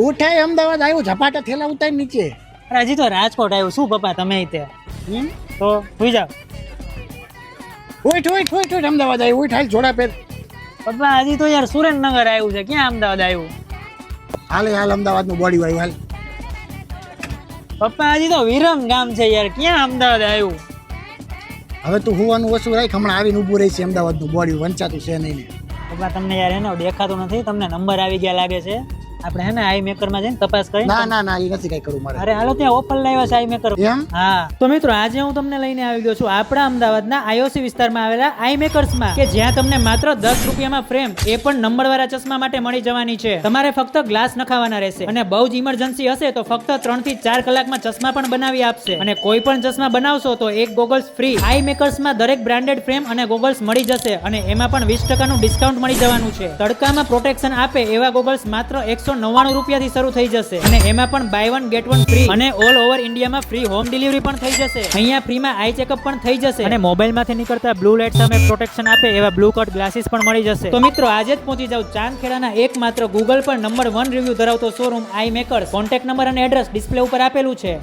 ઉઠાય અમદાવાદ આવ્યું ઝપાટા થેલા ઉતાર નીચે. અરે હજી તો રાજકોટ આવ્યું શું પપ્પા તમે તે તો સુઈ જાઓ. ઉઠ અમદાવાદ આવ્યું ઉઠ હાલ જોડા પહેર. પપ્પા હજી તો યાર સુરેન્દ્રનગર આવ્યું છે, ક્યાં અમદાવાદ આવ્યું? હાલ અમદાવાદ નું બોડી આવ્યું હાલ. પપ્પા હજી તો વિરમ ગામ છે યાર, ક્યાં અમદાવાદ આવ્યું? હવે તું હોવાનું ઓછું રાખ, હમણાં આવીને ઊભું રહી છે અમદાવાદ નું બોડી વંચાતું છે નહીં. પપ્પા તમને યાર એનો દેખાતું નથી, તમને નંબર આવી ગયા લાગે છે. આપણે હે ને આઈ મેકર માં જઈને તપાસ કરી. ના એ નથી કઈ કરું મારે. અરે હાલો ત્યાં ઓફર લાવ્યા છે આઈ મેકર. એમ? હા તો મિત્રો આજે હું તમને લઈને આવી ગયો છું આપણા અમદાવાદના આઈઓસી વિસ્તારમાં આવેલા આઈ મેકર્સમાં, કે જ્યાં તમને માત્ર 10 રૂપિયામાં ફ્રેમ, એ પણ નંબર વાળા ચશ્મા માટે મળી જવાની છે. તમારે ફક્ત ગ્લાસ નખાવાના રહેશે અને બહુ જ ઇમરજન્સી હશે તો ફક્ત 3 થી 4 કલાકમાં ચશ્મા પણ બનાવી આપશે. અને કોઈ પણ ચશ્મા બનાવશો તો એક ગોગલ્સ ફ્રી. આઈ મેકર્સમાં દરેક બ્રાન્ડેડ ફ્રેમ અને ગોગલ્સ મળી જશે અને એમાં પણ 20% ડિસ્કાઉન્ટ મળી જવાનું છે. તડકામાં પ્રોટેક્શન આપે એવા ગોગલ્સ માત્ર 199 રૂપિયાથી શરૂ થઈ જશે અને એમાં પણ બાય 1 ગેટ 1 ફ્રી અને ઓલ ઓવર ઇન્ડિયામાં ફ્રી હોમ ડિલિવરી પણ થઈ જશે. અહીંયા ફ્રીમાં આઈ ચેકઅપ પણ થઈ જશે અને મોબાઈલમાંથી નીકળતા બ્લુ લાઇટ સામે પ્રોટેક્શન આપે એવા બ્લુ કટ ગ્લાસીસ પણ મળી જશે. તો મિત્રો આજે જ પહોંચી જાવ ચાંદખેડાના એકમાત્ર ગૂગલ પર નંબર 1 રિવ્યુ ધરાવતો શોરૂમ આઈ મેકર્સ. કોન્ટેક્ટ નંબર અને એડ્રેસ ડિસ્પ્લે ઉપર આપેલું છે.